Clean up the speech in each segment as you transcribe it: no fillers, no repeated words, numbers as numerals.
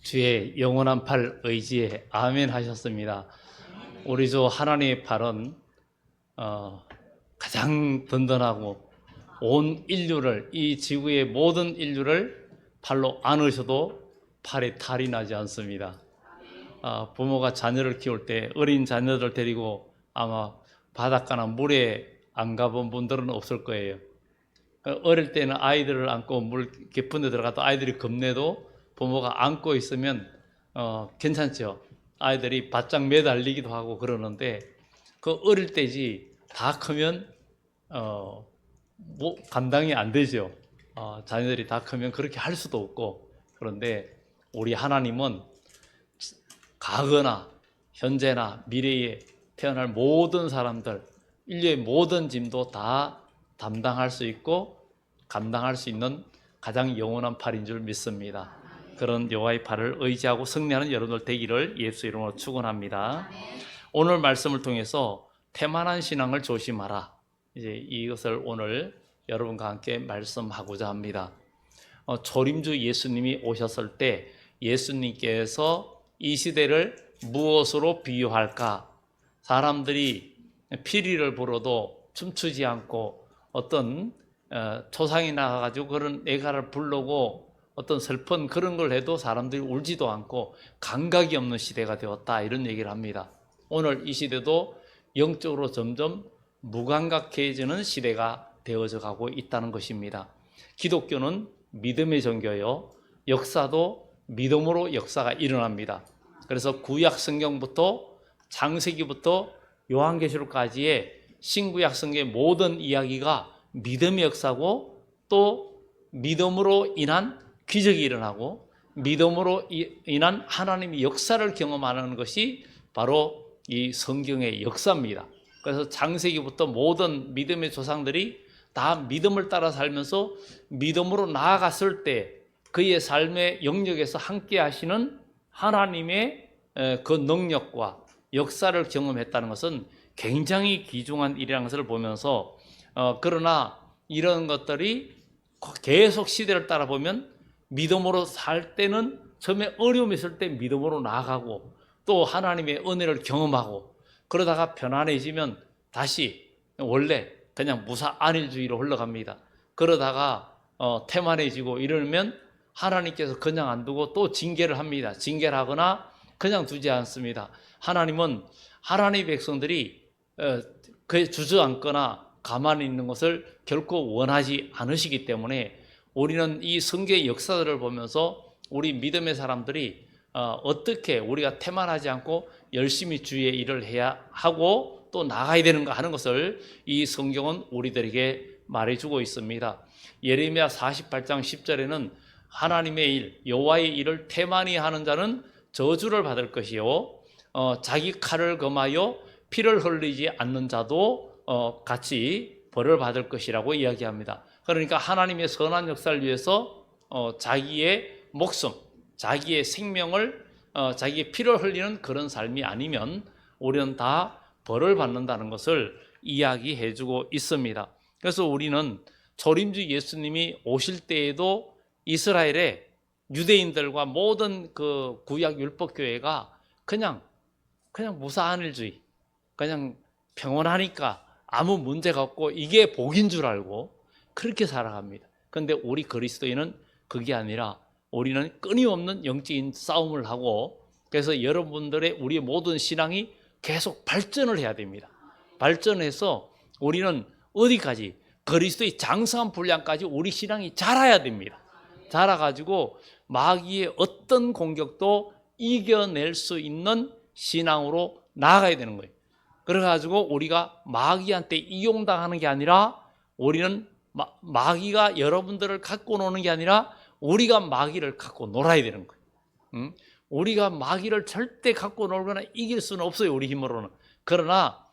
주의 영원한 팔 의지에 아멘 하셨습니다. 우리 주 하나님의 팔은 가장 든든하고 온 인류를, 이 지구의 모든 인류를 팔로 안으셔도 팔에 탈이 나지 않습니다. 부모가 자녀를 키울 때 어린 자녀들 데리고 아마 바닷가나 물에 안 가본 분들은 없을 거예요. 어릴 때는 아이들을 안고 물 깊은 데 들어가도 아이들이 겁내도 부모가 안고 있으면 괜찮죠. 아이들이 바짝 매달리기도 하고 그러는데 그 어릴 때지 다 크면 감당이 안 되죠. 자녀들이 다 크면 그렇게 할 수도 없고. 그런데 우리 하나님은 과거나 현재나 미래에 태어날 모든 사람들, 인류의 모든 짐도 다 담당할 수 있고 감당할 수 있는 가장 영원한 팔인 줄 믿습니다. 그런 여호와의 팔을 의지하고 승리하는 여러분들 되기를 예수 이름으로 축원합니다. 오늘 말씀을 통해서 태만한 신앙을 조심하라. 이제 이것을 오늘 여러분과 함께 말씀하고자 합니다. 초림주 예수님이 오셨을 때 예수님께서 이 시대를 무엇으로 비유할까? 사람들이 피리를 불어도 춤추지 않고 어떤 초상이 나가가지고 그런 애가를 부르고 어떤 슬픈 그런 걸 해도 사람들이 울지도 않고 감각이 없는 시대가 되었다, 이런 얘기를 합니다. 오늘 이 시대도 영적으로 점점 무감각해지는 시대가 되어져 가고 있다는 것입니다. 기독교는 믿음의 종교요, 역사도 믿음으로 역사가 일어납니다. 그래서 구약 성경부터 창세기부터 요한계시록까지의 신구약 성경의 모든 이야기가 믿음의 역사고, 또 믿음으로 인한 기적이 일어나고 믿음으로 인한 하나님의 역사를 경험하는 것이 바로 이 성경의 역사입니다. 그래서 창세기부터 모든 믿음의 조상들이 다 믿음을 따라 살면서 믿음으로 나아갔을 때 그의 삶의 영역에서 함께 하시는 하나님의 그 능력과 역사를 경험했다는 것은 굉장히 귀중한 일이라는 것을 보면서 그러나 이런 것들이 계속 시대를 따라 보면 믿음으로 살 때는 처음에 어려움이 있을 때 믿음으로 나아가고 또 하나님의 은혜를 경험하고, 그러다가 편안해지면 다시 원래 그냥 무사안일주의로 흘러갑니다. 그러다가 태만해지고 이러면 하나님께서 그냥 안 두고 또 징계를 합니다. 징계를 하거나 그냥 두지 않습니다. 하나님은 하나님의 백성들이 그에 주저앉거나 가만히 있는 것을 결코 원하지 않으시기 때문에 우리는 이 성경의 역사들을 보면서 우리 믿음의 사람들이 어떻게 우리가 태만하지 않고 열심히 주의 일을 해야 하고 또 나가야 되는가 하는 것을 이 성경은 우리들에게 말해주고 있습니다. 예레미야 48장 10절에는 하나님의 일, 여호와의 일을 태만히 하는 자는 저주를 받을 것이요, 자기 칼을 검하여 피를 흘리지 않는 자도 같이 벌을 받을 것이라고 이야기합니다. 그러니까 하나님의 선한 역사를 위해서 자기의 목숨, 자기의 생명을, 자기의 피를 흘리는 그런 삶이 아니면 우리는 다 벌을 받는다는 것을 이야기해주고 있습니다. 그래서 우리는 초림주 예수님이 오실 때에도 이스라엘의 유대인들과 모든 그 구약 율법교회가 그냥 무사안일주의, 그냥 평온하니까 아무 문제가 없고 이게 복인 줄 알고 그렇게 살아갑니다. 그런데 우리 그리스도인은 그게 아니라 우리는 끊임없는 영적인 싸움을 하고, 그래서 여러분들의 우리의 모든 신앙이 계속 발전을 해야 됩니다. 발전해서 우리는 어디까지, 그리스도의 장성한 분량까지 우리 신앙이 자라야 됩니다. 자라가지고 마귀의 어떤 공격도 이겨낼 수 있는 신앙으로 나아가야 되는 거예요. 그래가지고 우리가 마귀한테 이용당하는 게 아니라, 우리는 마귀가 여러분들을 갖고 노는 게 아니라 우리가 마귀를 갖고 놀아야 되는 거예요. 우리가 마귀를 절대 갖고 놀거나 이길 수는 없어요, 우리 힘으로는. 그러나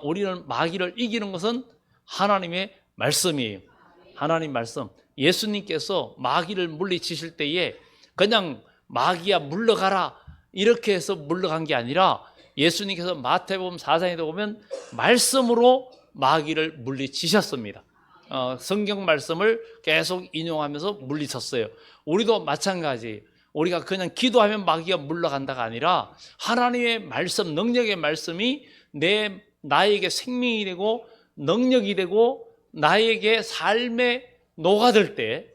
우리는 마귀를 이기는 것은 하나님의 말씀이에요. 하나님 말씀. 예수님께서 마귀를 물리치실 때에 그냥 마귀야 물러가라 이렇게 해서 물러간 게 아니라, 예수님께서 마태복음 4장에 보면 말씀으로 마귀를 물리치셨습니다. 성경 말씀을 계속 인용하면서 물리쳤어요. 우리도 마찬가지예요. 우리가 그냥 기도하면 마귀가 물러간다가 아니라 하나님의 말씀, 능력의 말씀이 나에게 생명이 되고 능력이 되고 나에게 삶에 녹아들 때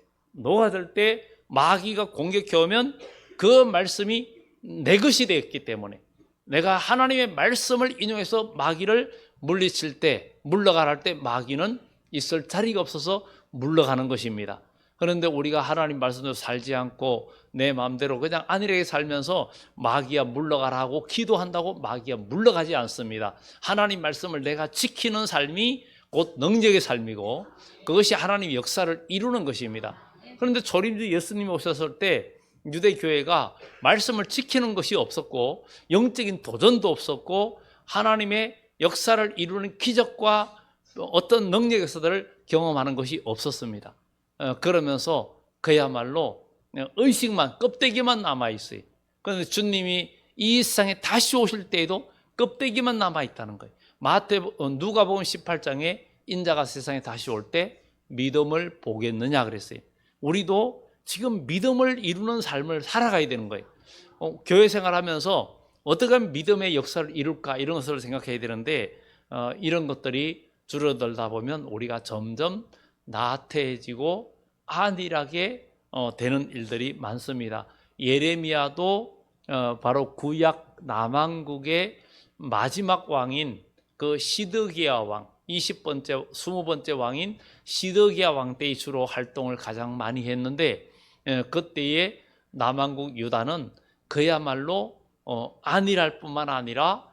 마귀가 공격해 오면 그 말씀이 내 것이 되었기 때문에 내가 하나님의 말씀을 인용해서 마귀를 물리칠 때, 물러가라 할 때 마귀는 있을 자리가 없어서 물러가는 것입니다. 그런데 우리가 하나님 말씀대로 살지 않고 내 마음대로 그냥 안일하게 살면서 마귀야 물러가라 하고 기도한다고 마귀야 물러가지 않습니다. 하나님 말씀을 내가 지키는 삶이 곧 능력의 삶이고 그것이 하나님의 역사를 이루는 것입니다. 그런데 초림주 예수님이 오셨을 때 유대교회가 말씀을 지키는 것이 없었고 영적인 도전도 없었고 하나님의 역사를 이루는 기적과 어떤 능력의 역사들을 경험하는 것이 없었습니다. 그러면서 그야말로 의식만, 껍데기만 남아있어요. 그런데 주님이 이 세상에 다시 오실 때에도 껍데기만 남아있다는 거예요. 누가복음 18장에 인자가 세상에 다시 올 때 믿음을 보겠느냐 그랬어요. 우리도 지금 믿음을 이루는 삶을 살아가야 되는 거예요. 교회 생활하면서 어떻게 하면 믿음의 역사를 이룰까 이런 것을 생각해야 되는데 이런 것들이 줄어들다 보면 우리가 점점 나태해지고 안일하게 되는 일들이 많습니다. 예레미야도 바로 구약 남왕국의 마지막 왕인 그 시드기야 왕 20번째 왕인 시드기야 왕 때에 주로 활동을 가장 많이 했는데 그때의 남왕국 유다는 그야말로 안일할 뿐만 아니라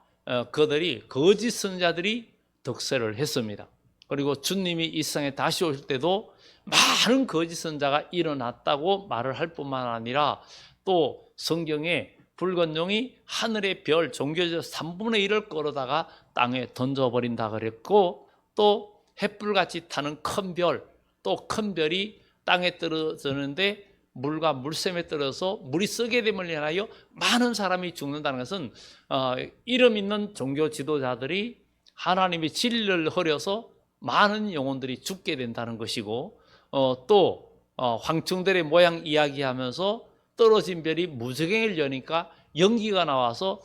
그들이 거짓 선자들이 득세를 했습니다. 그리고 주님이 이 세상에 다시 오실 때도 많은 거짓 선자가 일어났다고 말을 할 뿐만 아니라 또 성경에 붉은 용이 하늘의 별 종교적 3분의 1을 끌어다가 땅에 던져버린다 그랬고 또 햇불같이 타는 큰 별, 또 큰 별이 땅에 떨어지는데 물과 물샘에 떨어져서 물이 썩게 됨을 인하여 많은 사람이 죽는다는 것은 이름 있는 종교 지도자들이 하나님의 진리를 흐려서 많은 영혼들이 죽게 된다는 것이고 또 황충들의 모양 이야기하면서 떨어진 별이 무저갱이를 여니까 연기가 나와서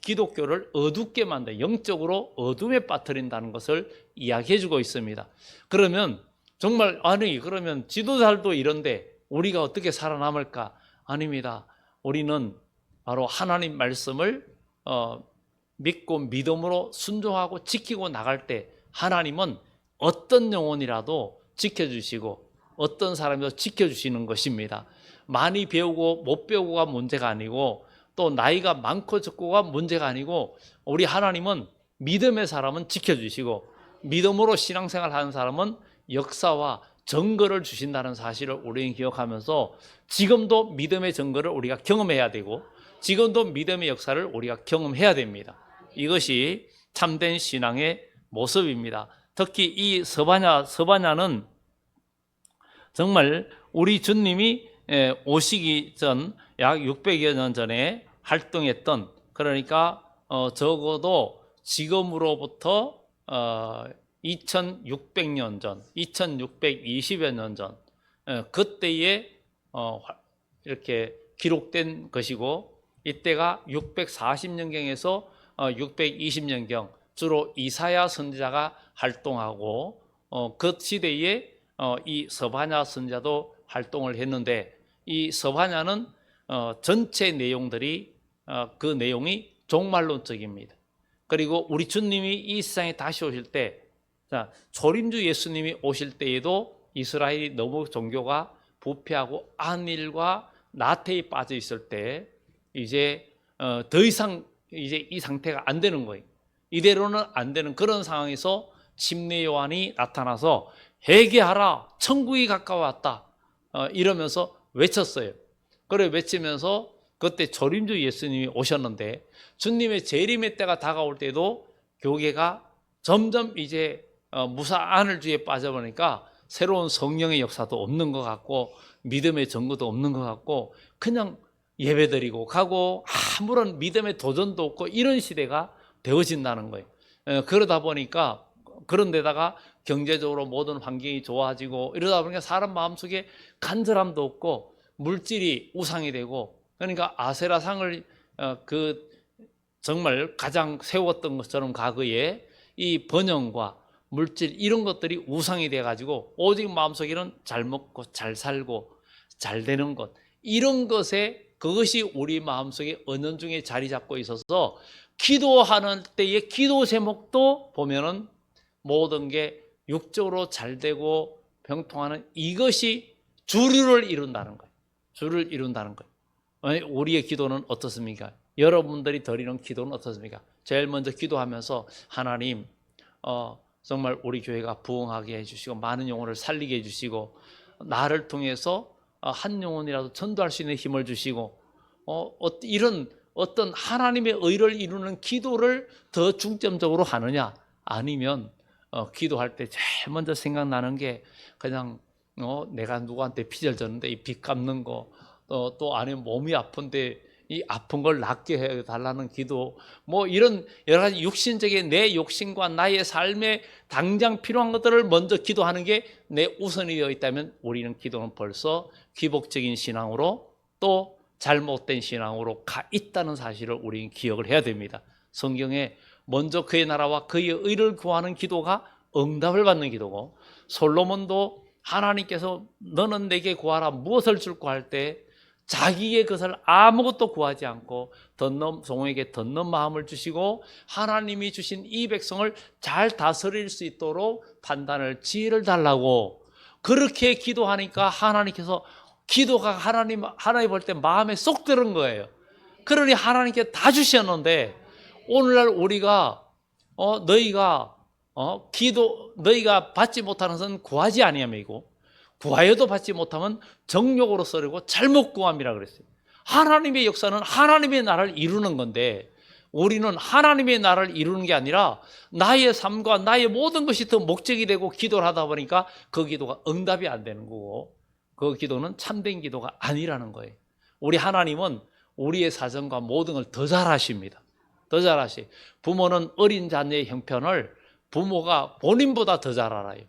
기독교를 어둡게 만들 영적으로 어둠에 빠뜨린다는 것을 이야기해주고 있습니다. 그러면 정말 그러면 지도자들도 이런데 우리가 어떻게 살아남을까? 아닙니다. 우리는 바로 하나님 말씀을 믿고 믿음으로 순종하고 지키고 나갈 때 하나님은 어떤 영혼이라도 지켜주시고 어떤 사람이라도 지켜주시는 것입니다. 많이 배우고 못 배우고가 문제가 아니고 또 나이가 많고 적고가 문제가 아니고 우리 하나님은 믿음의 사람은 지켜주시고 믿음으로 신앙생활 하는 사람은 역사와 증거를 주신다는 사실을 우리는 기억하면서 지금도 믿음의 증거를 우리가 경험해야 되고 지금도 믿음의 역사를 우리가 경험해야 됩니다. 이것이 참된 신앙의 모습입니다. 특히 이 서바냐는 정말 우리 주님이 오시기 전 약 600여 년 전에 활동했던 그러니까 적어도 지금으로부터 2600년 전, 2620여 년 전 그때에 이렇게 기록된 것이고 이때가 640년경에서 620년경 주로 이사야 선지자가 활동하고 그 시대에 이 서바냐 선지자도 활동을 했는데 이 서바냐는 전체 내용들이 그 내용이 종말론적입니다. 그리고 우리 주님이 이 세상에 다시 오실 때 초림주 예수님이 오실 때에도 이스라엘이 너무 종교가 부패하고 안일과 나태에 빠져 있을 때 이제 더 이상 이제 이 상태가 안 되는 거예요. 이대로는 안 되는 그런 상황에서 침례 요한이 나타나서 회개하라 천국이 가까워왔다 이러면서 외쳤어요. 그래 외치면서 그때 초림주 예수님이 오셨는데 주님의 재림의 때가 다가올 때도 교계가 점점 이제 무사안을주의에 빠져보니까 새로운 성령의 역사도 없는 것 같고 믿음의 증거도 없는 것 같고 그냥 예배드리고 가고 아무런 믿음의 도전도 없고 이런 시대가 되어진다는 거예요. 그러다 보니까 그런데다가 경제적으로 모든 환경이 좋아지고 이러다 보니까 사람 마음속에 간절함도 없고 물질이 우상이 되고, 그러니까 아세라상을 그 정말 가장 세웠던 것처럼 과거에 이 번영과 물질 이런 것들이 우상이 돼 가지고 오직 마음속에는 잘 먹고 잘 살고 잘 되는 것, 이런 것에 그것이 우리 마음속에 은연중에 자리 잡고 있어서 기도하는 때의 기도 제목도 보면은 모든 게 육적으로 잘 되고 병통하는 이것이 주류를 이룬다는 거예요. 주를 이룬다는 거예요. 우리의 기도는 어떻습니까? 여러분들이 드리는 기도는 어떻습니까? 제일 먼저 기도하면서 하나님 정말 우리 교회가 부흥하게 해주시고 많은 영혼을 살리게 해주시고 나를 통해서 한 영혼이라도 전도할 수 있는 힘을 주시고 이런 어떤 하나님의 의를 이루는 기도를 더 중점적으로 하느냐, 아니면 기도할 때 제일 먼저 생각나는 게 그냥 내가 누구한테 빚을 졌는데 이 빚 갚는 거, 또 아니면 몸이 아픈데 이 아픈 걸 낫게 해달라는 기도, 뭐 이런 여러 가지 육신적인 내 욕심과 나의 삶에 당장 필요한 것들을 먼저 기도하는 게 내 우선이 되어 있다면 우리는 기도는 벌써 기복적인 신앙으로 또 잘못된 신앙으로 가 있다는 사실을 우리는 기억을 해야 됩니다. 성경에 먼저 그의 나라와 그의 의를 구하는 기도가 응답을 받는 기도고, 솔로몬도 하나님께서 너는 내게 구하라 무엇을 줄까 할 때 자기의 것을 아무것도 구하지 않고 종에게 덧는 마음을 주시고 하나님이 주신 이 백성을 잘 다스릴 수 있도록 판단을 지혜를 달라고 그렇게 기도하니까 하나님께서 기도가 하나님 볼 때 마음에 쏙 들은 거예요. 그러니 하나님께 다 주셨는데 오늘날 우리가 너희가 받지 못하는 것은 구하지 아니함이고 구하여도 받지 못하면 정욕으로 썰이고 잘못 구함이라 그랬어요. 하나님의 역사는 하나님의 나라를 이루는 건데 우리는 하나님의 나라를 이루는 게 아니라 나의 삶과 나의 모든 것이 더 목적이 되고 기도를 하다 보니까 그 기도가 응답이 안 되는 거고 그 기도는 참된 기도가 아니라는 거예요. 우리 하나님은 우리의 사정과 모든 걸 더 잘 아십니다. 더 잘 아시. 부모는 어린 자녀의 형편을 부모가 본인보다 더 잘 알아요.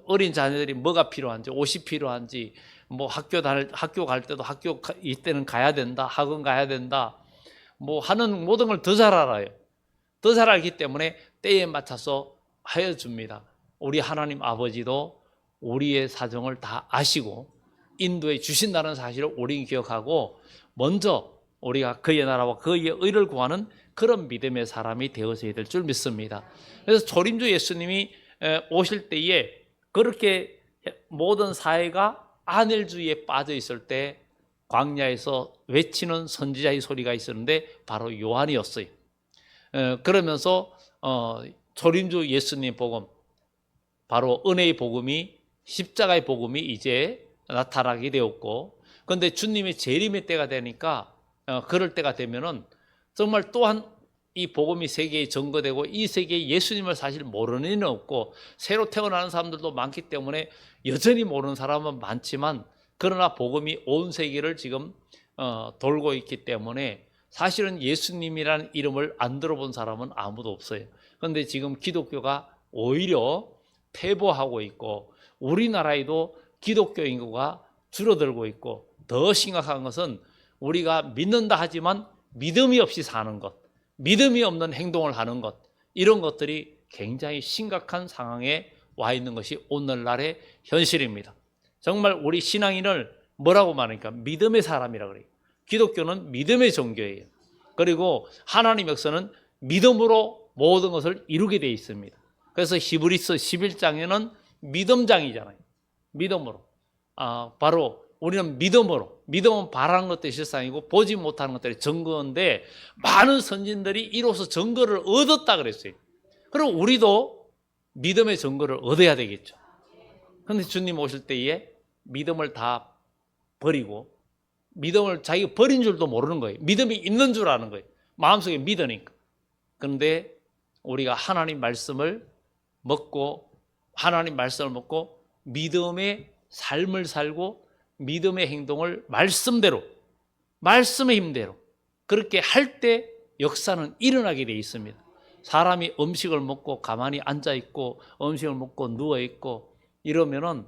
어린 자녀들이 뭐가 필요한지, 옷이 필요한지, 뭐 학교 갈 때도 이때는 가야 된다, 학원 가야 된다, 뭐 하는 모든 걸 더 잘 알아요. 더 잘 알기 때문에 때에 맞춰서 하여 줍니다. 우리 하나님 아버지도 우리의 사정을 다 아시고 인도해 주신다는 사실을 우리는 기억하고 먼저 우리가 그의 나라와 그의 의를 구하는 그런 믿음의 사람이 되어서야 될 줄 믿습니다. 그래서 초림주 예수님이 오실 때에 그렇게 모든 사회가 안일주의에 빠져 있을 때 광야에서 외치는 선지자의 소리가 있었는데 바로 요한이었어요. 그러면서 초림주 예수님 복음, 바로 은혜의 복음이 십자가의 복음이 이제 나타나게 되었고, 그런데 주님의 재림의 때가 되니까 그럴 때가 되면은 정말 또한 이 복음이 세계에 전거되고 이 세계에 예수님을 사실 모르는 이는 없고 새로 태어나는 사람들도 많기 때문에 여전히 모르는 사람은 많지만 그러나 복음이 온 세계를 지금 돌고 있기 때문에 사실은 예수님이라는 이름을 안 들어본 사람은 아무도 없어요. 그런데 지금 기독교가 오히려 퇴보하고 있고 우리나라에도 기독교 인구가 줄어들고 있고 더 심각한 것은 우리가 믿는다 하지만 믿음이 없이 사는 것, 믿음이 없는 행동을 하는 것, 이런 것들이 굉장히 심각한 상황에 와 있는 것이 오늘날의 현실입니다. 정말 우리 신앙인을 뭐라고 말하니까 믿음의 사람이라고 그래요. 기독교는 믿음의 종교예요. 그리고 하나님 역사는 믿음으로 모든 것을 이루게 되어 있습니다. 그래서 히브리서 11장에는 믿음장이잖아요. 믿음으로. 바로 우리는 믿음으로, 믿음은 바라는 것들이 실상이고 보지 못하는 것들이 증거인데 많은 선진들이 이로써 증거를 얻었다 그랬어요. 그럼 우리도 믿음의 증거를 얻어야 되겠죠. 그런데 주님 오실 때에 믿음을 다 버리고 믿음을 자기가 버린 줄도 모르는 거예요. 믿음이 있는 줄 아는 거예요. 마음속에 믿으니까. 그런데 우리가 하나님 말씀을 먹고 믿음의 삶을 살고 믿음의 행동을 말씀의 힘대로 그렇게 할 때 역사는 일어나게 되어 있습니다. 사람이 음식을 먹고 가만히 앉아있고 음식을 먹고 누워있고 이러면은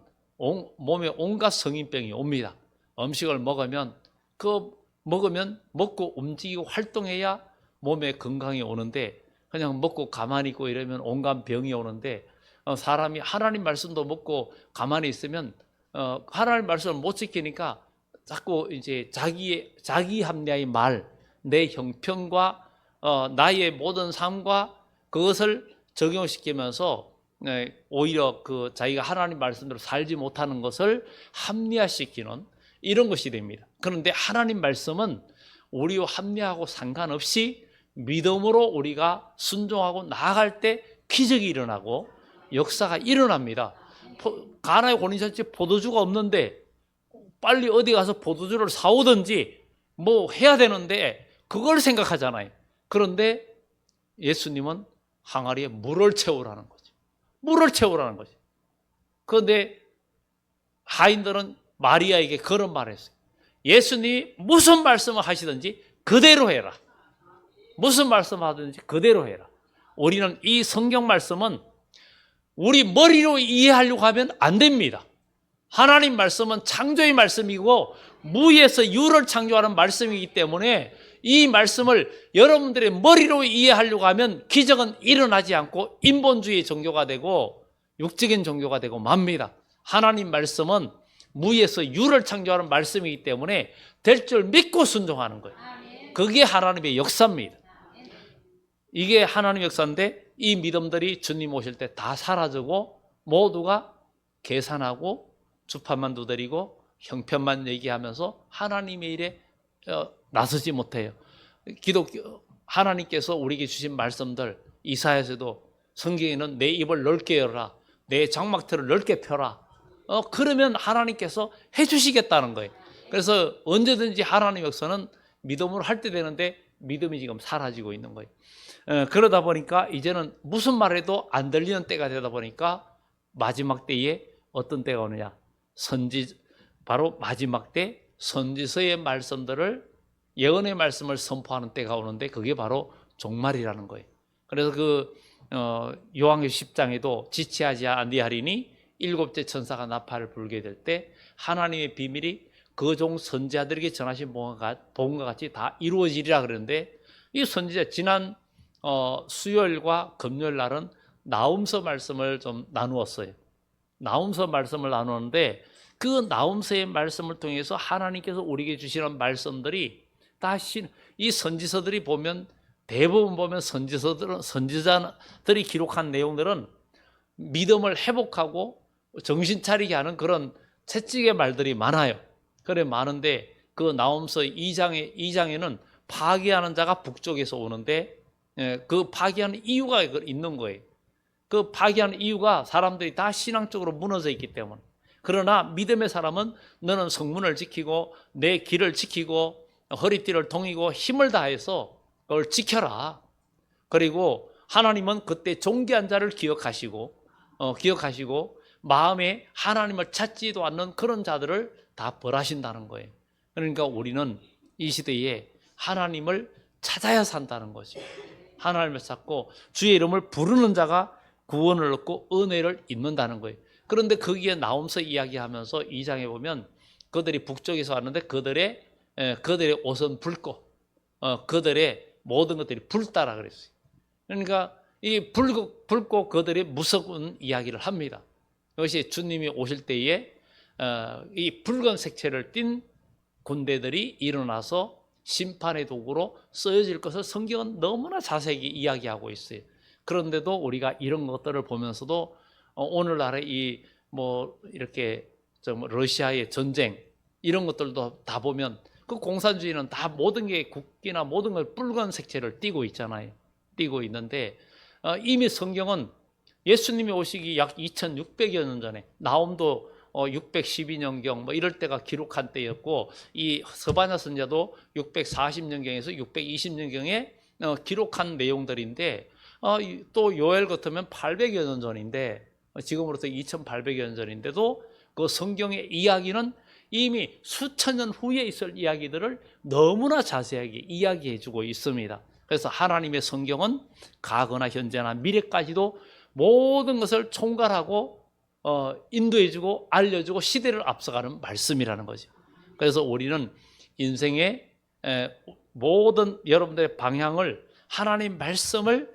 몸에 온갖 성인병이 옵니다. 음식을 먹으면 먹고 움직이고 활동해야 몸에 건강이 오는데 그냥 먹고 가만히 있고 이러면 온갖 병이 오는데 사람이 하나님 말씀도 먹고 가만히 있으면 하나님 말씀을 못 지키니까 자꾸 이제 자기 합리화의 말, 내 형편과 나의 모든 삶과 그것을 적용시키면서 오히려 그 자기가 하나님 말씀대로 살지 못하는 것을 합리화시키는 이런 것이 됩니다. 그런데 하나님 말씀은 우리와 합리화하고 상관없이 믿음으로 우리가 순종하고 나아갈 때 기적이 일어나고 역사가 일어납니다. 가나의 고린산집에 포도주가 없는데 빨리 어디 가서 포도주를 사오든지 뭐 해야 되는데 그걸 생각하잖아요. 그런데 예수님은 항아리에 물을 채우라는 거죠. 물을 채우라는 거죠. 그런데 하인들은 마리아에게 그런 말을 했어요. 예수님이 무슨 말씀을 하시든지 그대로 해라. 무슨 말씀 하든지 그대로 해라. 우리는 이 성경 말씀은 우리 머리로 이해하려고 하면 안 됩니다. 하나님 말씀은 창조의 말씀이고 무에서 유를 창조하는 말씀이기 때문에 이 말씀을 여러분들의 머리로 이해하려고 하면 기적은 일어나지 않고 인본주의 종교가 되고 육적인 종교가 되고 맙니다. 하나님 말씀은 무에서 유를 창조하는 말씀이기 때문에 될 줄 믿고 순종하는 거예요. 그게 하나님의 역사입니다. 이게 하나님의 역사인데 이 믿음들이 주님 오실 때 다 사라지고 모두가 계산하고 주판만 두드리고 형편만 얘기하면서 하나님의 일에 나서지 못해요. 하나님께서 우리에게 주신 말씀들 이사야서도 성경에는 내 입을 넓게 열어라, 내 장막틀을 넓게 펴라. 그러면 하나님께서 해주시겠다는 거예요. 그래서 언제든지 하나님의 역사는 믿음으로 할 때 되는데 믿음이 지금 사라지고 있는 거예요. 그러다 보니까 이제는 무슨 말해도 안 들리는 때가 되다 보니까 마지막 때에 어떤 때가 오느냐, 바로 마지막 때 선지서의 말씀들을, 예언의 말씀을 선포하는 때가 오는데 그게 바로 종말이라는 거예요. 그래서 요한계시록 10장에도 지체하지 아니하리니 일곱째 천사가 나팔을 불게 될 때 하나님의 비밀이 그 종 선지자들에게 전하신 복음과 같이 다 이루어지리라 그러는데, 이 선지자 지난 수요일과 금요일 날은 나훔서 말씀을 좀 나누었어요. 나훔서 말씀을 나누는데 그 나훔서의 말씀을 통해서 하나님께서 우리에게 주시는 말씀들이 이 선지서들이 대부분 보면 선지자들이 기록한 내용들은 믿음을 회복하고 정신 차리게 하는 그런 채찍의 말들이 많아요. 그래 많은데 그 나훔서 2장에는 파괴하는 자가 북쪽에서 오는데 그 파괴하는 이유가 있는 거예요. 그 파괴하는 이유가 사람들이 다 신앙적으로 무너져 있기 때문에. 그러나 믿음의 사람은 너는 성문을 지키고 내 길을 지키고 허리띠를 동이고 힘을 다해서 그걸 지켜라. 그리고 하나님은 그때 존귀한 자를 기억하시고 마음에 하나님을 찾지도 않는 그런 자들을 다 벌하신다는 거예요. 그러니까 우리는 이 시대에 하나님을 찾아야 산다는 거죠. 하나님을 찾고 주의 이름을 부르는 자가 구원을 얻고 은혜를 입는다는 거예요. 그런데 거기에 나홈서 이야기하면서 2장에 보면 그들이 북쪽에서 왔는데 그들의 옷은 붉고 그들의 모든 것들이 붉다라 그랬어요. 그러니까 이 붉고 그들이 무서운 이야기를 합니다. 이것이 주님이 오실 때에 이 붉은 색채를 띤 군대들이 일어나서 심판의 도구로 쓰여질 것을 성경은 너무나 자세히 이야기하고 있어요. 그런데도 우리가 이런 것들을 보면서도 오늘날의 이렇게 러시아의 전쟁 이런 것들도 다 보면 그 공산주의는 다 모든 게 국기나 모든 걸 붉은 색채를 띠고 있잖아요. 띠고 있는데 이미 성경은 예수님이 오시기 약 2600여 년 전에 나홈도 612년경 이럴 때가 기록한 때였고 이 서바냐 선지자도 640년경에서 620년경에 기록한 내용들인데 또 요엘 같으면 800여 년 전인데 지금으로부터 2800여 년 전인데도 그 성경의 이야기는 이미 수천 년 후에 있을 이야기들을 너무나 자세하게 이야기해 주고 있습니다. 그래서 하나님의 성경은 과거나 현재나 미래까지도 모든 것을 총괄하고 인도해주고 알려주고 시대를 앞서가는 말씀이라는 거죠. 그래서 우리는 인생의 모든 여러분들의 방향을 하나님 말씀을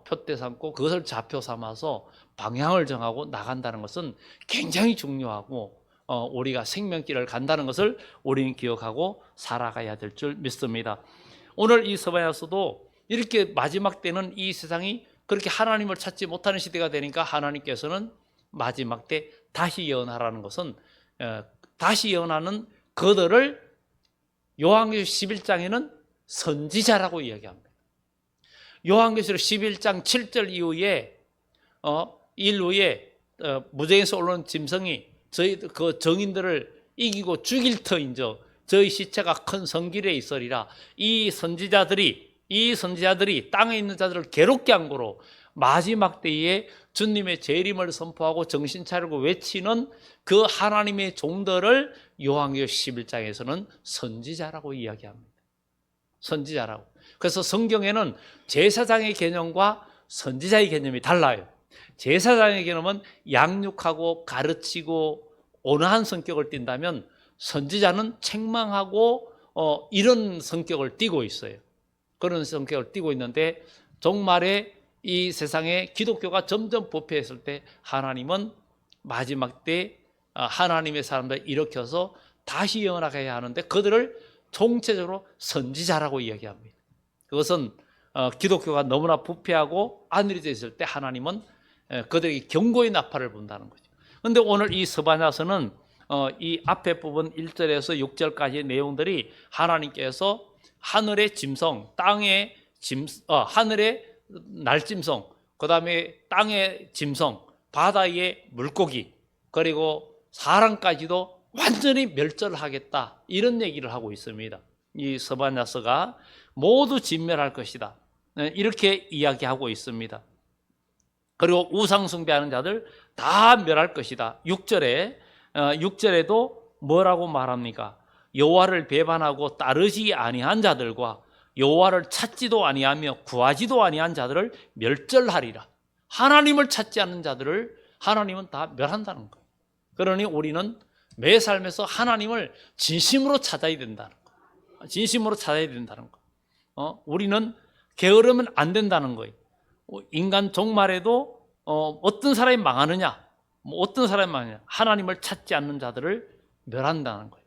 표대 삼고 그것을 좌표 삼아서 방향을 정하고 나간다는 것은 굉장히 중요하고 우리가 생명길을 간다는 것을 우리는 기억하고 살아가야 될 줄 믿습니다. 오늘 이 스바냐서도 이렇게 마지막 때는 이 세상이 그렇게 하나님을 찾지 못하는 시대가 되니까 하나님께서는 마지막 때 다시 예언하라는 것은 다시 예언하는 그들을 요한계시록 11장에는 선지자라고 이야기합니다. 요한계시록 11장 7절 이후에 인류의 무정에서 올라온 짐승이 저희 그 정인들을 이기고 죽일 터인저 저희 시체가 큰 성길에 있으리라. 이 선지자들이 땅에 있는 자들을 괴롭게 한 거로 마지막 때에 주님의 재림을 선포하고 정신 차리고 외치는 그 하나님의 종들을 요한계시록 11장에서는 선지자라고 이야기합니다. 선지자라고. 그래서 성경에는 제사장의 개념과 선지자의 개념이 달라요. 제사장의 개념은 양육하고 가르치고 온화한 성격을 띈다면 선지자는 책망하고 이런 성격을 띠고 있어요. 그런 성격을 띠고 있는데 종말에 이 세상에 기독교가 점점 부패했을 때 하나님은 마지막 때 하나님의 사람들을 일으켜서 다시 예언하게 하는데 그들을 총체적으로 선지자라고 이야기합니다. 그것은 기독교가 너무나 부패하고 안일해져 있을 때 하나님은 그들에게 경고의 나팔을 분다는 거죠. 그런데 오늘 이 스바냐서는 이 앞에 부분 1절에서 6절까지의 내용들이 하나님께서 하늘의 짐승, 땅의 하늘의 날짐승, 그 다음에 땅의 짐승, 바다의 물고기, 그리고 사람까지도 완전히 멸절하겠다 이런 얘기를 하고 있습니다. 이 스바냐서가 모두 진멸할 것이다 이렇게 이야기하고 있습니다. 그리고 우상 숭배하는 자들 다 멸할 것이다. 6절에도 뭐라고 말합니까? 여호와를 배반하고 따르지 아니한 자들과 여호와를 찾지도 아니하며 구하지도 아니한 자들을 멸절하리라. 하나님을 찾지 않는 자들을 하나님은 다 멸한다는 거예요. 그러니 우리는 매 삶에서 하나님을 진심으로 찾아야 된다는 거예요. 진심으로 찾아야 된다는 거예요. 우리는 게으르면 안 된다는 거예요. 인간 종말에도 어떤 사람이 망하느냐, 어떤 사람이 망하느냐, 하나님을 찾지 않는 자들을 멸한다는 거예요.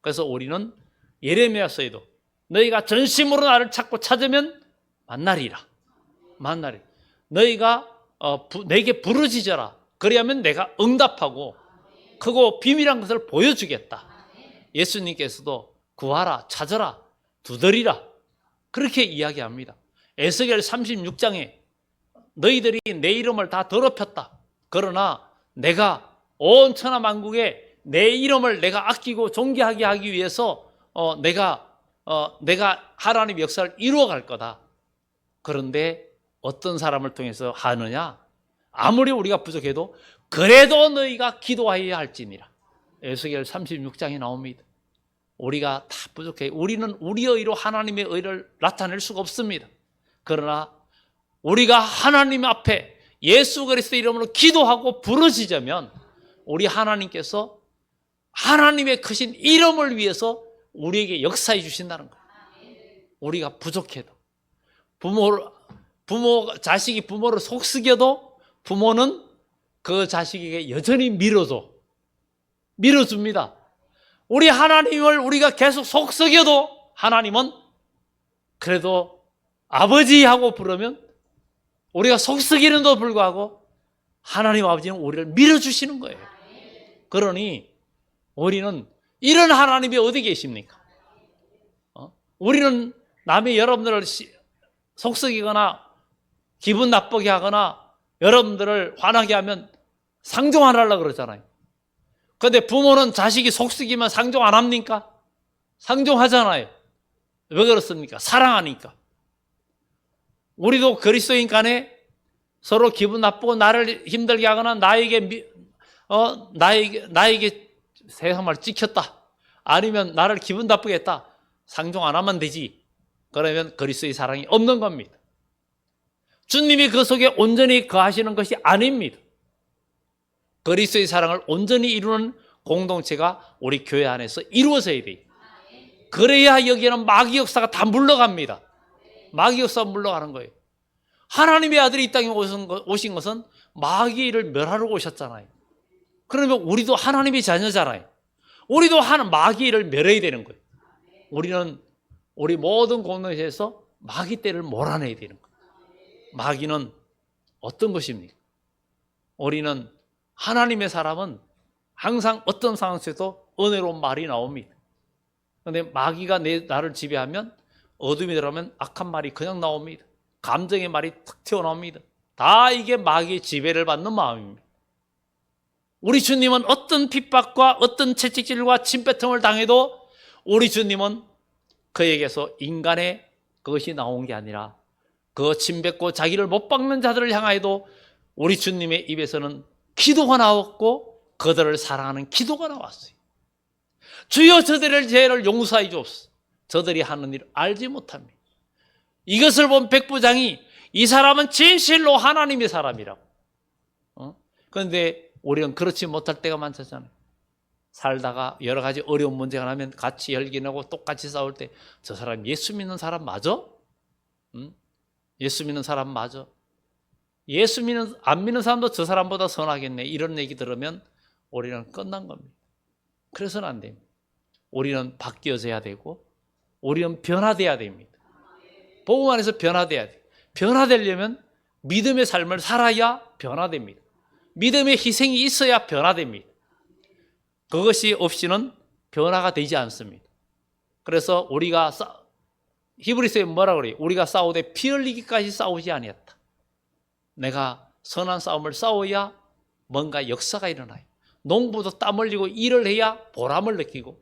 그래서 우리는 예레미야서에도 너희가 전심으로 나를 찾고 찾으면 만나리라. 너희가 내게 부르짖어라. 그리하면 내가 응답하고 크고 비밀한 것을 보여주겠다. 예수님께서도 구하라, 찾아라, 두드리라 그렇게 이야기합니다. 에스겔 36장에 너희들이 내 이름을 다 더럽혔다. 그러나 내가 온 천하 만국에 내 이름을 내가 아끼고 존귀하게 하기 위해서 내가 하나님의 역사를 이루어갈 거다. 그런데 어떤 사람을 통해서 하느냐? 아무리 우리가 부족해도 그래도 너희가 기도하여야 할지니라. 에스겔 36장에 나옵니다. 우리가 다 부족해. 우리는 우리의 의로 하나님의 의를 나타낼 수가 없습니다. 그러나 우리가 하나님 앞에 예수 그리스도의 이름으로 기도하고 부르짖으면 우리 하나님께서 하나님의 크신 이름을 위해서 우리에게 역사해 주신다는 거예요. 우리가 부족해도 자식이 부모를 속삭여도 부모는 그 자식에게 여전히 밀어줍니다. 우리 하나님을 우리가 계속 속삭여도 하나님은 그래도 아버지하고 부르면 우리가 속삭이는데도 불구하고 하나님 아버지는 우리를 밀어주시는 거예요. 그러니 우리는 이런 하나님이 어디 계십니까? 우리는 남이 여러분들을 속삭이거나 기분 나쁘게 하거나 여러분들을 화나게 하면 상종 안 하려고 그러잖아요. 그런데 부모는 자식이 속삭이면 상종 안 합니까? 상종하잖아요. 왜 그렇습니까? 사랑하니까. 우리도 그리스도인 간에 서로 기분 나쁘고 나를 힘들게 하거나 나에게 세상말 찍혔다. 아니면 나를 기분 나쁘게 했다. 상종 안 하면 되지. 그러면 그리스도의 사랑이 없는 겁니다. 주님이 그 속에 온전히 거하시는 것이 아닙니다. 그리스도의 사랑을 온전히 이루는 공동체가 우리 교회 안에서 이루어져야 돼요. 그래야 여기에는 마귀 역사가 다 물러갑니다. 마귀 역사가 물러가는 거예요. 하나님의 아들이 이 땅에 오신 것은 마귀를 멸하러 오셨잖아요. 그러면 우리도 하나님의 자녀잖아요. 우리도 마귀를 멸해야 되는 거예요. 우리는 우리 모든 공동체에서 마귀 떼를 몰아내야 되는 거예요. 마귀는 어떤 것입니까? 우리는 하나님의 사람은 항상 어떤 상황 속에도 은혜로운 말이 나옵니다. 그런데 마귀가 나를 지배하면, 어둠이 들어오면 악한 말이 그냥 나옵니다. 감정의 말이 탁 튀어나옵니다. 다 이게 마귀의 지배를 받는 마음입니다. 우리 주님은 어떤 핍박과 어떤 채찍질과 침뱉음을 당해도 우리 주님은 그에게서 인간의 그것이 나온 게 아니라 그 침뱉고 자기를 못 박는 자들을 향하여도 우리 주님의 입에서는 기도가 나왔고 그들을 사랑하는 기도가 나왔어요. 주여 저들의 죄를 용서해 주옵소서. 저들이 하는 일을 알지 못합니다. 이것을 본 백부장이 이 사람은 진실로 하나님의 사람이라고. 그런데 우리는 그렇지 못할 때가 많잖아요. 살다가 여러 가지 어려운 문제가 나면 같이 열기내고 똑같이 싸울 때 저 사람 예수 믿는 사람 맞아? 예수 믿는 사람 맞아? 안 믿는 사람도 저 사람보다 선하겠네. 이런 얘기 들으면 우리는 끝난 겁니다. 그래서는 안 됩니다. 우리는 바뀌어져야 되고 우리는 변화돼야 됩니다. 복음 안에서 변화돼야 돼요. 변화되려면 믿음의 삶을 살아야 변화됩니다. 믿음의 희생이 있어야 변화됩니다. 그것이 없이는 변화가 되지 않습니다. 그래서 우리가 히브리서에 뭐라고 그래요? 우리가 싸우되 피 흘리기까지 싸우지 아니었다. 내가 선한 싸움을 싸워야 뭔가 역사가 일어나요. 농부도 땀 흘리고 일을 해야 보람을 느끼고,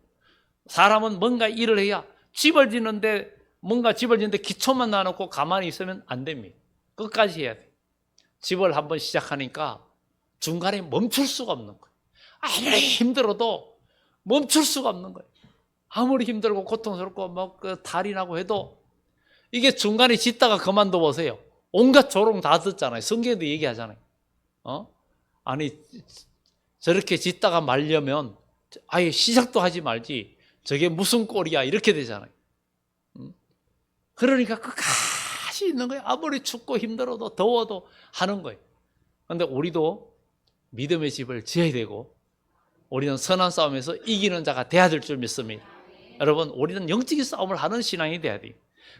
사람은 뭔가 일을 해야 집을 짓는데 기초만 놔놓고 가만히 있으면 안 됩니다. 끝까지 해야 돼요. 집을 한번 시작하니까 중간에 멈출 수가 없는 거예요. 아무리 힘들어도 멈출 수가 없는 거예요. 아무리 힘들고 고통스럽고 달이 나고 해도 이게 중간에 짓다가 그만둬 보세요. 온갖 조롱 다 듣잖아요. 성경에도 얘기하잖아요. 아니 저렇게 짓다가 말려면 아예 시작도 하지 말지. 저게 무슨 꼴이야 이렇게 되잖아요. 그러니까 끝까지 있는 거예요. 아무리 춥고 힘들어도 더워도 하는 거예요. 그런데 우리도 믿음의 집을 지어야 되고 우리는 선한 싸움에서 이기는 자가 돼야 될 줄 믿습니다. 여러분, 우리는 영적인 싸움을 하는 신앙이 돼야 돼요.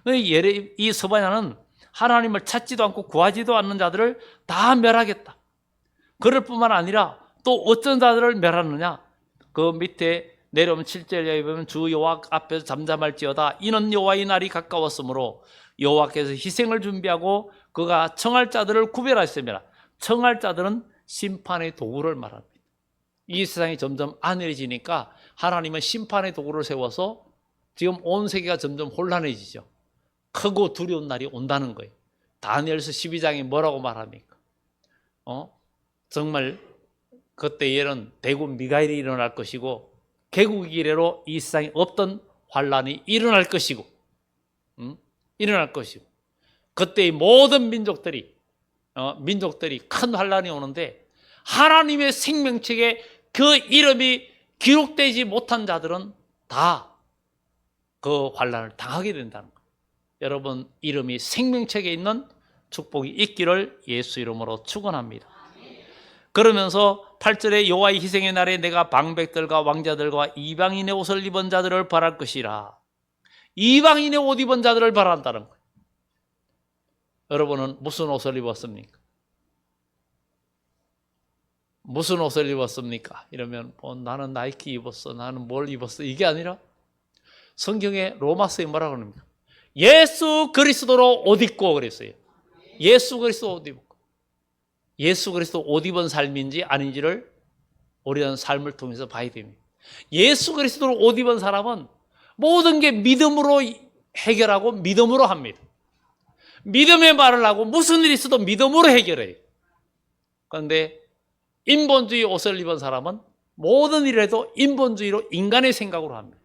이 스바냐는 하나님을 찾지도 않고 구하지도 않는 자들을 다 멸하겠다. 그럴 뿐만 아니라 또 어떤 자들을 멸하느냐? 그 밑에 내려오면 7절에 보면 주 여호와 앞에서 잠잠할지어다. 이는 여호와의 날이 가까웠으므로 여호와께서 희생을 준비하고 그가 청할 자들을 구별하셨습니다. 청할 자들은 심판의 도구를 말합니다. 이 세상이 점점 안일해지니까 하나님은 심판의 도구를 세워서 지금 온 세계가 점점 혼란해지죠. 크고 두려운 날이 온다는 거예요. 다니엘서 12장에 뭐라고 말합니까? 정말 그때에는 대군 미가엘이 일어날 것이고 개국 이래로 이 세상에 없던 환란이 일어날 것이고 그때의 모든 민족들이 큰 환란이 오는데 하나님의 생명책에 그 이름이 기록되지 못한 자들은 다 그 환란을 당하게 된다는 거예요. 여러분, 이름이 생명책에 있는 축복이 있기를 예수 이름으로 축원합니다. 그러면서 8절에 여호와의 희생의 날에 내가 방백들과 왕자들과 이방인의 옷을 입은 자들을 벌할 것이라. 이방인의 옷 입은 자들을 벌한다는 거예요. 여러분은 무슨 옷을 입었습니까? 무슨 옷을 입었습니까? 이러면 나는 나이키 입었어, 나는 뭘 입었어, 이게 아니라 성경에 로마서에 뭐라고 합니까? 예수 그리스도로 옷 입고 그랬어요. 예수 그리스도 옷 입고. 예수 그리스도 옷 입은 삶인지 아닌지를 우리는 삶을 통해서 봐야 됩니다. 예수 그리스도로 옷 입은 사람은 모든 게 믿음으로 해결하고 믿음으로 합니다. 믿음의 말을 하고 무슨 일이 있어도 믿음으로 해결해요. 그런데 인본주의 옷을 입은 사람은 모든 일을 해도 인본주의로 인간의 생각으로 합니다.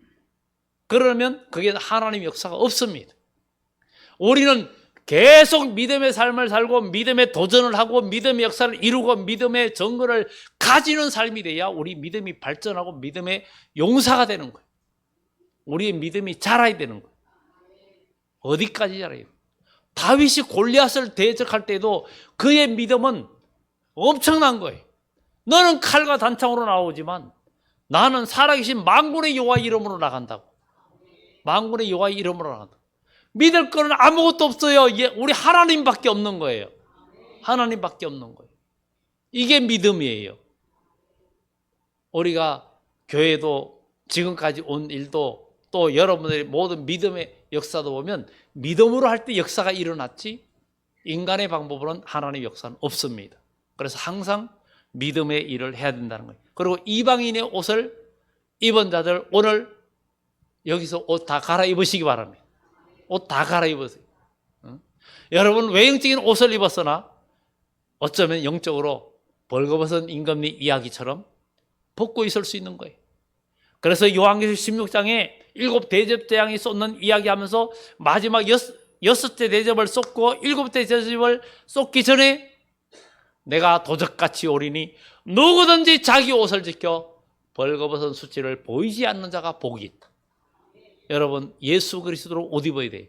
그러면 그게 하나님의 역사가 없습니다. 우리는 계속 믿음의 삶을 살고 믿음의 도전을 하고 믿음의 역사를 이루고 믿음의 정거를 가지는 삶이 돼야 우리 믿음이 발전하고 믿음의 용사가 되는 거예요. 우리의 믿음이 자라야 되는 거예요. 어디까지 자라요? 다윗이 골리앗을 대적할 때도 그의 믿음은 엄청난 거예요. 너는 칼과 단창으로 나오지만 나는 살아계신 만군의 여호와 이름으로 나간다고. 만군의 여호와 이름으로 나간다. 믿을 거는 아무것도 없어요. 우리 하나님밖에 없는 거예요. 하나님밖에 없는 거예요. 이게 믿음이에요. 우리가 교회도 지금까지 온 일도 또 여러분들의 모든 믿음의 역사도 보면 믿음으로 할 때 역사가 일어났지 인간의 방법으로는 하나님의 역사는 없습니다. 그래서 항상 믿음의 일을 해야 된다는 거예요. 그리고 이방인의 옷을 입은 자들 오늘 여기서 옷 다 갈아입으시기 바랍니다. 옷 다 갈아입으세요. 여러분 외형적인 옷을 입었으나 어쩌면 영적으로 벌거벗은 임금니 이야기처럼 벗고 있을 수 있는 거예요. 그래서 요한계시록 16장에 7 대접재앙이 쏟는 이야기하면서 마지막 여섯째 대접을 쏟고 7째 대접을 쏟기 전에 내가 도적같이 오리니 누구든지 자기 옷을 지켜 벌거벗은 수치를 보이지 않는 자가 복이 있다. 여러분 예수 그리스도로 옷 입어야 돼요.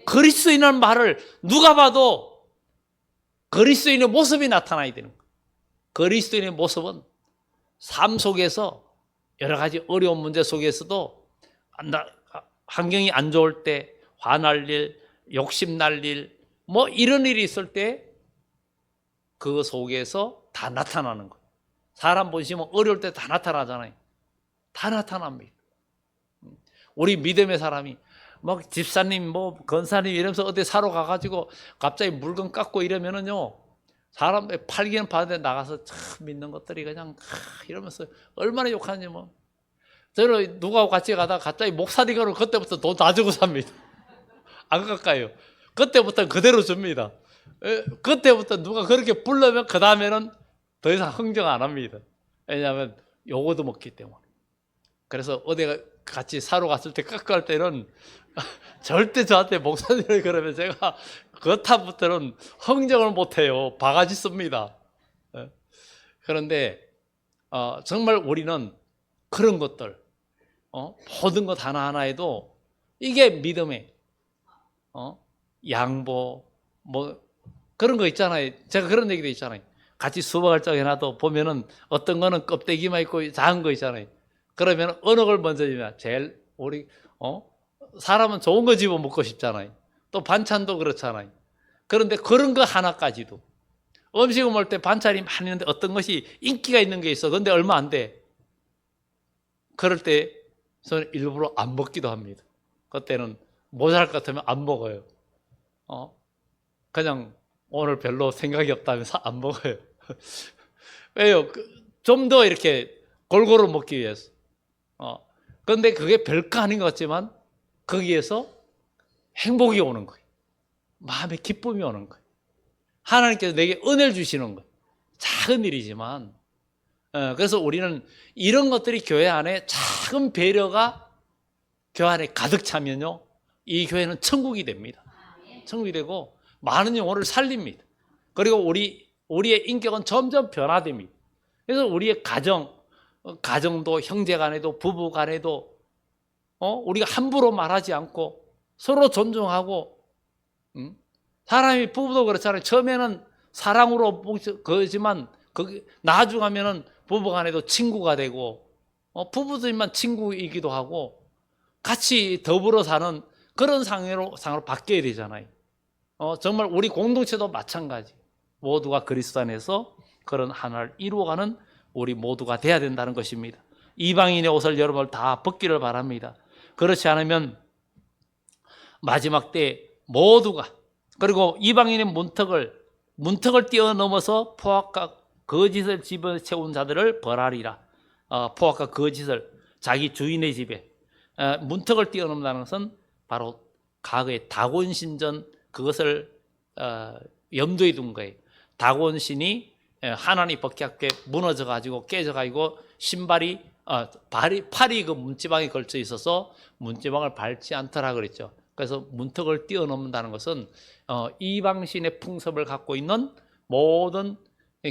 그리스도인이라는 말을 누가 봐도 그리스도인의 모습이 나타나야 되는 거예요. 그리스도인의 모습은 삶 속에서 여러 가지 어려운 문제 속에서도 환경이 안 좋을 때 화날 일, 욕심날 일, 뭐 이런 일이 있을 때 그 속에서 다 나타나는 거예요. 사람 보시면 어려울 때 다 나타나잖아요. 다 나타납니다. 우리 믿음의 사람이 막 집사님 뭐 건사님 이러면서 어디 사러 가가지고 갑자기 물건 깎고 이러면은요 사람 팔기는 파는데 나가서 참 믿는 것들이 그냥 이러면서 얼마나 욕하는지 뭐. 저는 누구하고 같이 가다가 갑자기 목사님으로 그때부터 돈 다 주고 삽니다. 안 깎아요. 그때부터 그대로 줍니다. 그때부터 누가 그렇게 불러면 그 다음에는 더 이상 흥정 안 합니다. 왜냐하면 요거도 먹기 때문에. 그래서 어디 같이 사러 갔을 때 깎고 할 때는 절대 저한테 목사님을 그러면 제가 그 타부터는 흥정을 못해요. 바가지 씁니다. 그런데 정말 우리는 그런 것들 모든 것 하나하나에도 이게 믿음의 양보 뭐 그런 거 있잖아요. 제가 그런 얘기도 있잖아요. 같이 수박을 쪼개놔도 보면은 어떤 거는 껍데기만 있고 작은 거 있잖아요. 그러면 어느 걸 먼저 주냐? 제일 우리 사람은 좋은 거 집어 먹고 싶잖아요. 또 반찬도 그렇잖아요. 그런데 그런 거 하나까지도 음식을 먹을 때 반찬이 많이 있는데 어떤 것이 인기가 있는 게 있어. 근데 얼마 안 돼. 그럴 때 저는 일부러 안 먹기도 합니다. 그때는 모자랄 것 같으면 안 먹어요. 그냥 오늘 별로 생각이 없다면서 안 먹어요. 왜요? 좀 더 이렇게 골고루 먹기 위해서. 그런데 그게 별거 아닌 것 같지만 거기에서 행복이 오는 거예요. 마음의 기쁨이 오는 거예요. 하나님께서 내게 은혜를 주시는 거예요. 작은 일이지만 그래서 우리는 이런 것들이 교회 안에 작은 배려가 교회 안에 가득 차면요 이 교회는 천국이 됩니다. 천국이 되고 많은 영혼을 살립니다. 그리고 우리의 인격은 점점 변화됩니다. 그래서 우리의 가정도 형제 간에도 부부 간에도 우리가 함부로 말하지 않고 서로 존중하고 사람이 부부도 그렇잖아요. 처음에는 사랑으로 그러지만 나중하면은 부부 간에도 친구가 되고 부부들만 친구이기도 하고 같이 더불어 사는 그런 상으로 바뀌어야 되잖아요. 정말 우리 공동체도 마찬가지. 모두가 그리스도 안에서 그런 하나를 이루어가는 우리 모두가 돼야 된다는 것입니다. 이방인의 옷을 여러분 다 벗기를 바랍니다. 그렇지 않으면 마지막 때 모두가 그리고 이방인의 문턱을 뛰어넘어서 포악과 거짓을 집어채운 자들을 벌하리라. 포악과 거짓을 자기 주인의 집에 문턱을 뛰어넘는다는 것은 바로 과거의 다곤신전 그것을 염두에 둔 거예요. 다곤신이 하나님 법궤 무너져가지고 깨져가지고 팔이 그 문지방에 걸쳐 있어서 문지방을 밟지 않더라 그랬죠. 그래서 문턱을 뛰어넘는다는 것은 이방신의 풍습을 갖고 있는 모든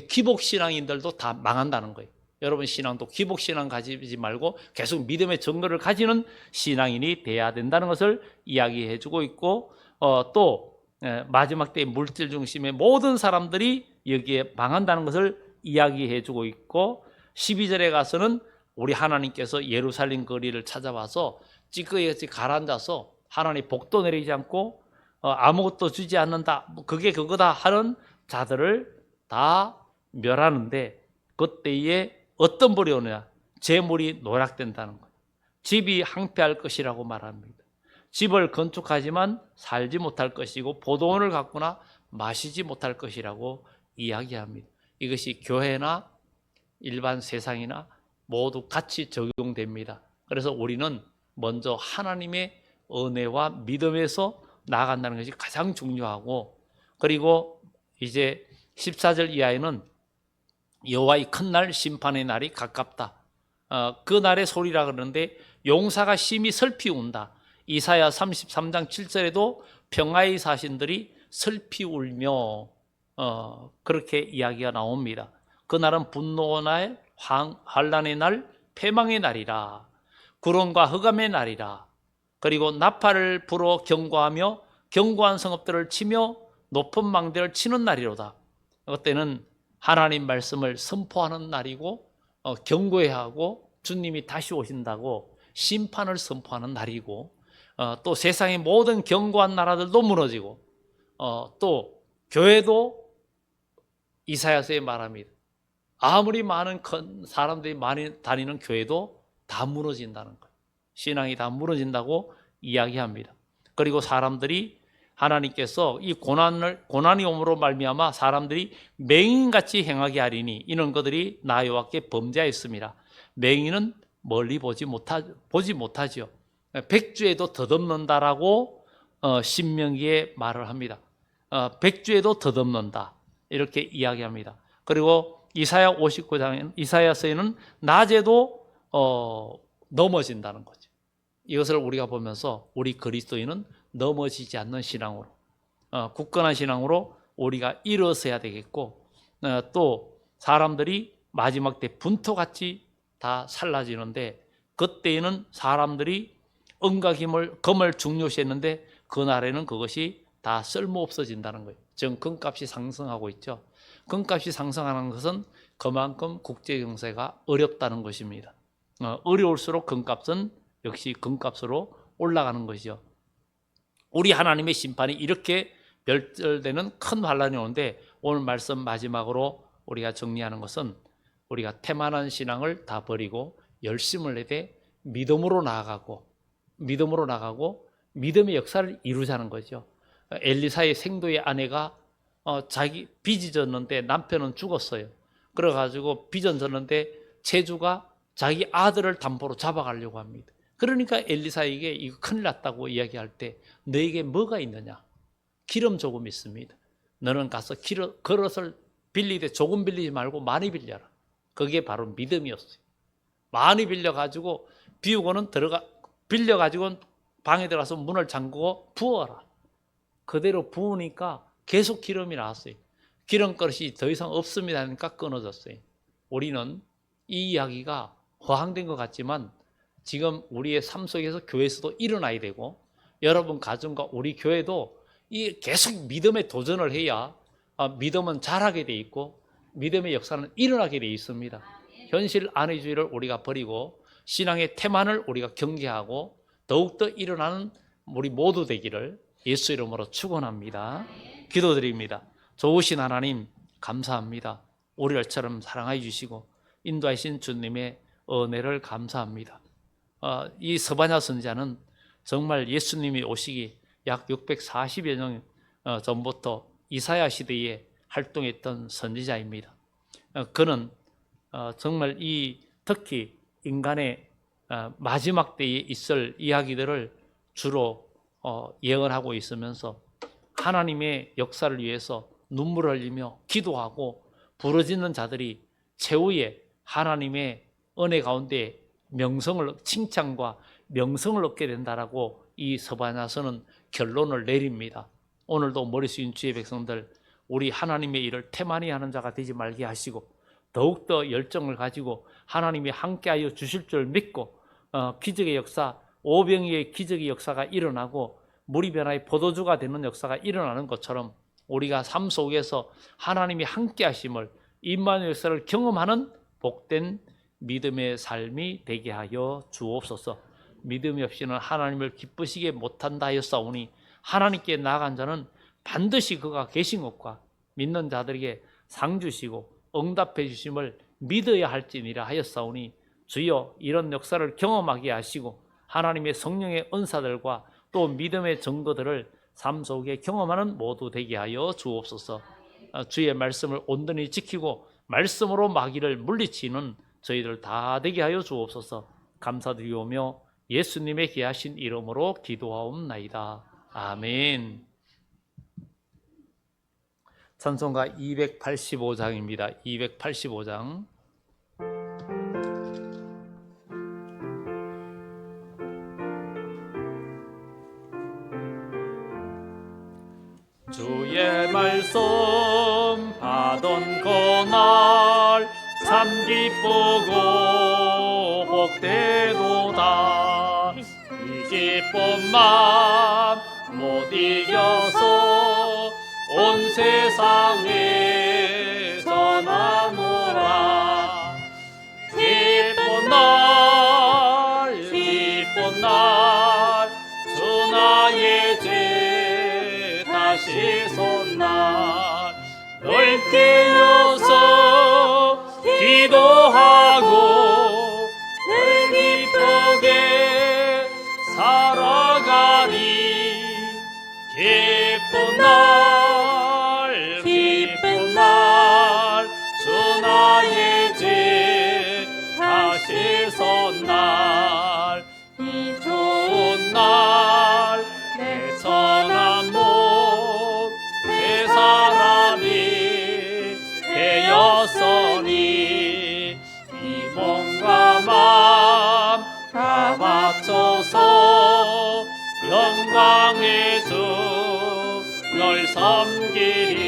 기복신앙인들도 다 망한다는 거예요. 여러분 신앙도 기복신앙 가지지 말고 계속 믿음의 증거를 가지는 신앙인이 돼야 된다는 것을 이야기해 주고 있고, 또 마지막 때의 물질 중심의 모든 사람들이 여기에 망한다는 것을 이야기해 주고 있고, 12절에 가서는 우리 하나님께서 예루살렘 거리를 찾아와서 찌끄레기 가라앉아서 하나님 복도 내리지 않고 아무것도 주지 않는다, 그게 그거다 하는 자들을 다 멸하는데, 그때에 어떤 벌이 오느냐? 재물이 노략된다는 거예요. 집이 항폐할 것이라고 말합니다. 집을 건축하지만 살지 못할 것이고 포도원을 갖거나 마시지 못할 것이라고 이야기합니다. 이것이 교회나 일반 세상이나 모두 같이 적용됩니다. 그래서 우리는 먼저 하나님의 은혜와 믿음에서 나아간다는 것이 가장 중요하고, 그리고 이제 14절 이하에는 여호와의 큰 날 심판의 날이 가깝다. 그 날의 소리라 그러는데 용사가 심히 슬피 운다. 이사야 33장 7절에도 평화의 사신들이 슬피 울며 그렇게 이야기가 나옵니다. 그 날은 분노의 날, 환난의 날, 패망의 날이라. 구름과 흑암의 날이라. 그리고 나팔을 불어 경고하며 견고한 성읍들을 치며 높은 망대를 치는 날이로다. 그때는 하나님 말씀을 선포하는 날이고, 경고해야 하고 주님이 다시 오신다고 심판을 선포하는 날이고, 또 세상의 모든 견고한 나라들도 무너지고, 또 교회도 이사야서에 말합니다. 아무리 많은 큰 사람들이 많이 다니는 교회도 다 무너진다는 거예요. 신앙이 다 무너진다고 이야기합니다. 그리고 사람들이, 하나님께서 이 고난이 오므로 말미암아 사람들이 맹인같이 행하게 하리니 이는 그들이 나 여호와께 범죄하였습니다. 맹인은 멀리 보지 못하지요. 백주에도 덧없는다라고 신명기에 말을 합니다. 백주에도 덧없는다 이렇게 이야기합니다. 그리고 이사야 59장 이사야서에는 낮에도 넘어진다는 거죠. 이것을 우리가 보면서 우리 그리스도인은 넘어지지 않는 신앙으로, 굳건한 신앙으로 우리가 일어서야 되겠고, 또 사람들이 마지막 때 분토같이 다 살라지는데, 그때에는 사람들이 은과 금을 중요시했는데 그날에는 그것이 다 쓸모없어진다는 거예요. 지금 금값이 상승하고 있죠. 금값이 상승하는 것은 그만큼 국제경제가 어렵다는 것입니다. 어려울수록 금값은 역시 금값으로 올라가는 것이죠. 우리 하나님의 심판이 이렇게 멸절되는 큰 환란이 오는데, 오늘 말씀 마지막으로 우리가 정리하는 것은 우리가 태만한 신앙을 다 버리고 열심을 내되 믿음으로 나아가고 믿음의 역사를 이루자는 거죠. 엘리사의 생도의 아내가 자기 빚이 졌는데 남편은 죽었어요. 그래가지고 빚은 졌는데 채주가 자기 아들을 담보로 잡아가려고 합니다. 그러니까 엘리사에게 이거 큰일 났다고 이야기할 때, 너에게 뭐가 있느냐? 기름 조금 있습니다. 너는 가서 그릇을 빌리되 조금 빌리지 말고 많이 빌려라. 그게 바로 믿음이었어요. 많이 빌려가지고 비우고는 빌려가지고 방에 들어가서 문을 잠그고 부어라. 그대로 부으니까 계속 기름이 나왔어요. 기름 그릇이 더 이상 없습니다 하니까 끊어졌어요. 우리는 이 이야기가 허황된 것 같지만 지금 우리의 삶 속에서 교회에서도 일어나야 되고, 여러분 가정과 우리 교회도 계속 믿음에 도전을 해야 믿음은 자라게 돼 있고 믿음의 역사는 일어나게 돼 있습니다. 현실 안위주의를 우리가 버리고 신앙의 태만을 우리가 경계하고 더욱더 일어나는 우리 모두 되기를 예수 이름으로 축원합니다. 기도드립니다. 좋으신 하나님 감사합니다. 우리들처럼 사랑해 주시고 인도하신 주님의 은혜를 감사합니다. 이 스바냐 선지자는 정말 예수님이 오시기 약 640여 년 전부터 이사야 시대에 활동했던 선지자입니다. 그는 정말 특히 인간의 마지막 때에 있을 이야기들을 주로 예언하고 있으면서 하나님의 역사를 위해서 눈물을 흘리며 기도하고 부르짖는 자들이 최후에 하나님의 은혜 가운데 칭찬과 명성을 얻게 된다라고 이 스바냐서는 결론을 내립니다. 오늘도 머리 숙인 주의 백성들, 우리 하나님의 일을 태만히 하는 자가 되지 말게 하시고 더욱더 열정을 가지고 하나님이 함께하여 주실 줄 믿고 기적의 역사, 오병이의 기적의 역사가 일어나고 물이 변화의 포도주가 되는 역사가 일어나는 것처럼 우리가 삶 속에서 하나님이 함께하심을, 임마누엘 역사를 경험하는 복된 믿음의 삶이 되게 하여 주옵소서. 믿음이 없이는 하나님을 기쁘시게 못한다 하였사오니 하나님께 나아간 자는 반드시 그가 계신 것과 믿는 자들에게 상 주시고 응답해 주심을 믿어야 할지니라 하였사오니 주여 이런 역사를 경험하게 하시고 하나님의 성령의 은사들과 또 믿음의 증거들을 삶 속에 경험하는 모두 되게 하여 주옵소서. 주의 말씀을 온전히 지키고 말씀으로 마귀를 물리치는 저희들 다 되게 하여 주옵소서. 감사드리오며 예수님의 귀하신 이름으로 기도하옵나이다. 아멘. 찬송가 285장입니다. 285장. 주의 말씀 받은 그날 참 기쁘고 복되도다. 이 기쁜 마음 못 이겨서 온 세상에 전하노라. 기쁜 날 기쁜 날 주 나의 죄 다시 손날 널 깨어서 기도하고 늘 기쁘게 살아가리. 기쁜 날 기쁜 날 주 나의 죄 다시 손날 이 좋은 날 내 천한 몸 새 사람이 되었으니 이 몸과 마음 다 바쳐서 영광의 주 널 섬기리.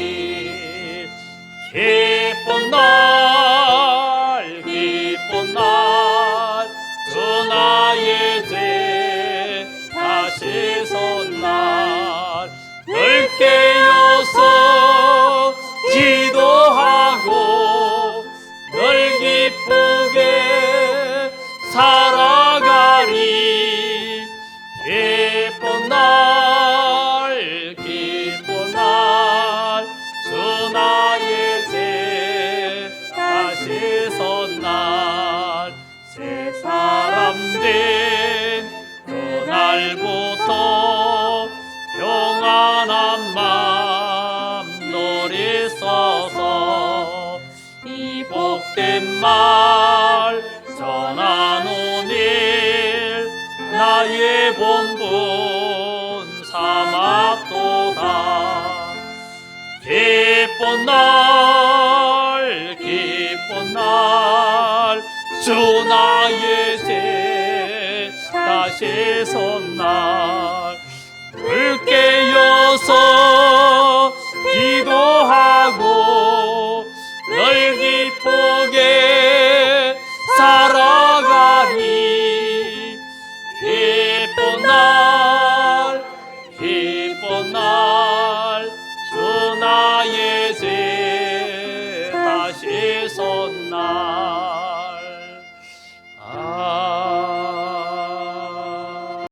기쁜 날 기쁜 날 주 나의 죄 다시 손날 늘 깨어서 기도하고 늘 기쁘게 살아가리. 기쁜 날 기쁜 날 주 나의 죄 다시 손날 새 사람 된 그날부터 평안한 마음 누리소서. 이 복된 말 전하노니 나의 본분 삼았도다. 기쁜 날 기쁜 날 주 나의 죄 다시 손날 늘 깨어서